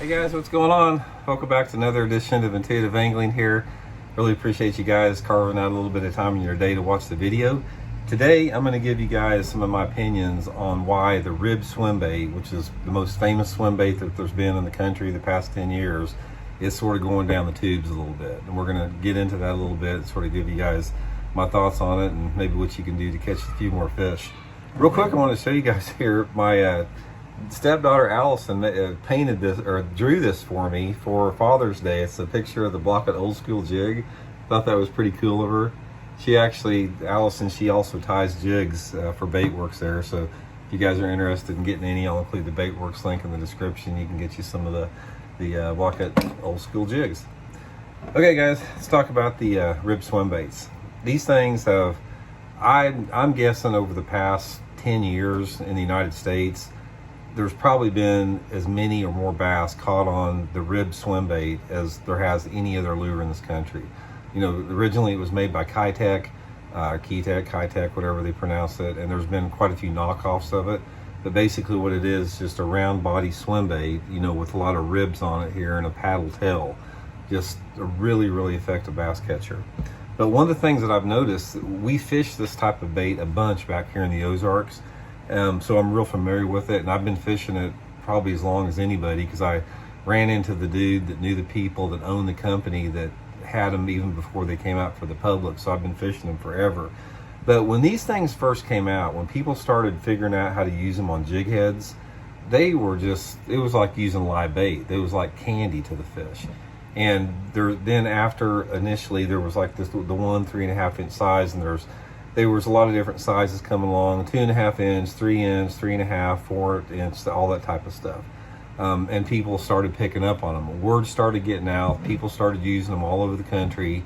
Hey guys, what's going on? Welcome back to another edition of Intuitive Angling here. Really appreciate you guys carving out a little bit of time in your day to watch the video. Today, I'm going to give you guys some of my opinions on why the rib swimbait, which is the most famous swimbait that there's been in the country the past 10 years, is sort of going down the tubes a little bit. And we're going to get into that a little bit and sort of give you guys my thoughts on it and maybe what you can do to catch a few more fish. Real quick, I want to show you guys here my stepdaughter Allison painted this or drew this for me for Father's Day. It's a picture of the Blockit old school jig. Thought that was pretty cool of her. Allison, she also ties jigs for Baitworks there. So if you guys are interested in getting any, I'll include the Baitworks link in the description. You can get you some of the Blockit old school jigs. Okay guys, let's talk about the rib swimbaits. These things have, I'm guessing over the past 10 years in the United States, there's probably been as many or more bass caught on the rib swimbait as there has any other lure in this country. You know, originally it was made by Kitech, whatever they pronounce it, and there's been quite a few knockoffs of it. But basically what it is just a round body swimbait, you know, with a lot of ribs on it here and a paddle tail. Just a really, really effective bass catcher. But one of the things that I've noticed, we fish this type of bait a bunch back here in the Ozarks. So I'm real familiar with it, and I've been fishing it probably as long as anybody because I ran into the dude that knew the people that owned the company that had them even before they came out for the public. So I've been fishing them forever. But when these things first came out, when people started figuring out how to use them on jig heads, they were just, it was like using live bait. It was like candy to the fish. And then after initially there was like the 3.5 inch size, and there was a lot of different sizes coming along, 2.5 inch, 3 inch, 3.5, 4 inch, all that type of stuff. And people started picking up on them. Word started getting out. People started using them all over the country.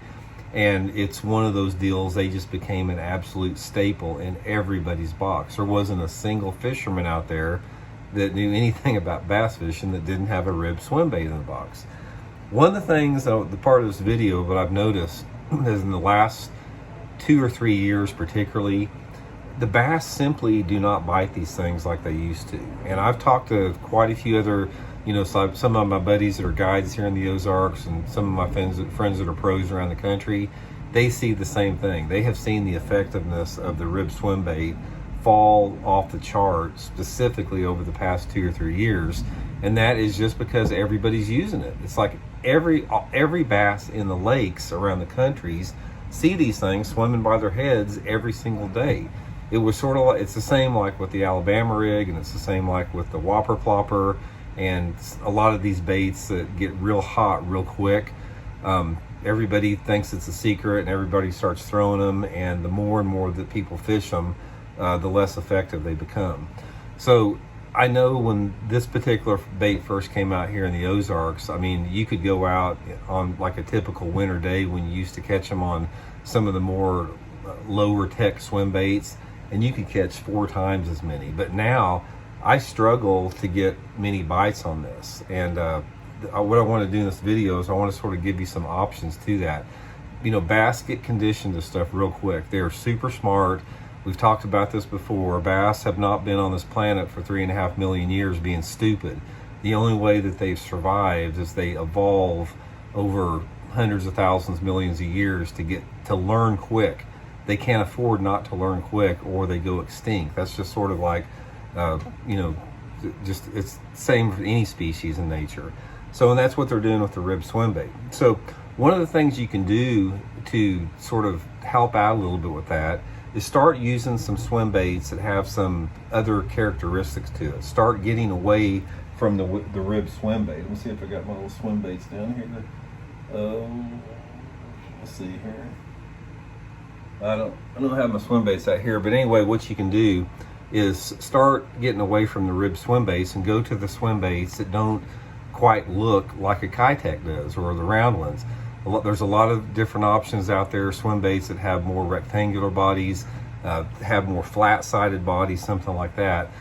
And it's one of those deals, they just became an absolute staple in everybody's box. There wasn't a single fisherman out there that knew anything about bass fishing that didn't have a rib swimbait in the box. One of the things, the part of this video that I've noticed is in the last 2 or 3 years particularly, the bass simply do not bite these things like they used to. And I've talked to quite a few other, you know, some of my buddies that are guides here in the Ozarks and some of my friends that are pros around the country. They see the same thing. They have seen the effectiveness of the rib swimbait fall off the chart specifically over the past 2 or 3 years. And that is just because everybody's using it. It's like every bass in the lakes around the countries see these things swimming by their heads every single day. It was sort of like, it's the same like with the Alabama rig, and it's the same like with the Whopper Plopper, and a lot of these baits that get real hot real quick. Everybody thinks it's a secret and everybody starts throwing them, and the more and more that people fish them, the less effective they become. So I know when this particular bait first came out here in the Ozarks, I mean, you could go out on like a typical winter day when you used to catch them on some of the more lower tech swim baits, and you could catch 4 times as many. But now I struggle to get many bites on this. And what I want to do in this video is I want to sort of give you some options to that. You know, bass get conditioned to stuff real quick. They're super smart. We've talked about this before. Bass have not been on this planet for 3.5 million years being stupid. The only way that they've survived is they evolve over hundreds of thousands, millions of years to learn quick. They can't afford not to learn quick or they go extinct. That's just sort of like, you know, just it's the same for any species in nature. So, and that's what they're doing with the rib swimbait. So one of the things you can do to sort of help out a little bit with that is start using some swim baits that have some other characteristics to it. Start getting away from the rib swim bait. Let me see if I got my little swim baits down here. Let's see here. I don't have my swim baits out here, but anyway, what you can do is start getting away from the rib swim baits and go to the swim baits that don't quite look like a Kitech does, or the round ones. There's a lot of different options out there, swim baits that have more rectangular bodies, have more flat-sided bodies, something like that.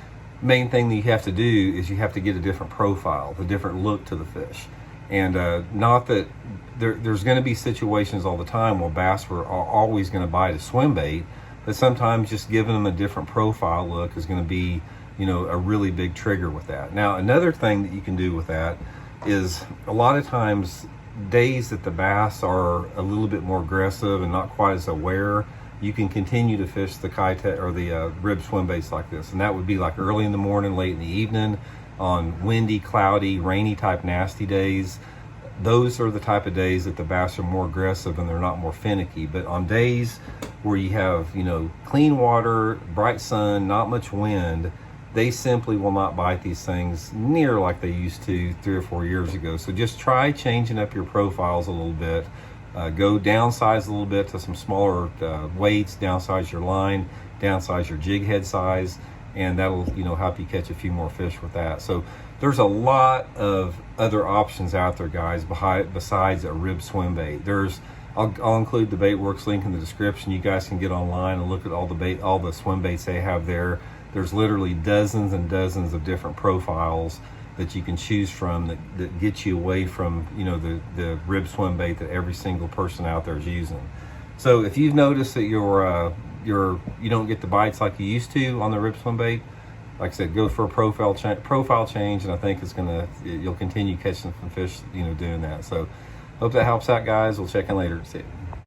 Main thing that you have to do is you have to get a different profile, the different look to the fish. And not that there's going to be situations all the time where bass are always going to bite a swim bait, but sometimes just giving them a different profile look is going to be, you know, a really big trigger with that. Now, another thing that you can do with that is a lot of times days that the bass are a little bit more aggressive and not quite as aware, you can continue to fish the Kitech or the rib swim baits like this. And that would be like early in the morning, late in the evening, on windy, cloudy, rainy type nasty days. Those are the type of days that the bass are more aggressive and they're not more finicky. But on days where you have, you know, clean water, bright sun, not much wind, they simply will not bite these things near like they used to 3 or 4 years ago. So just try changing up your profiles a little bit. Go downsize a little bit to some smaller weights, downsize your line, downsize your jig head size, and that'll, you know, help you catch a few more fish with that. So there's a lot of other options out there, guys, besides a rib swim bait. I'll include the Baitworks link in the description. You guys can get online and look at all the swim baits they have there. There's literally dozens and dozens of different profiles that you can choose from that get you away from, you know, the rib swim bait that every single person out there is using. So if you've noticed that you don't get the bites like you used to on the rib swim bait, like I said, go for a profile change, and I think you'll continue catching some fish, you know, doing that. So hope that helps out, guys. We'll check in later. See you.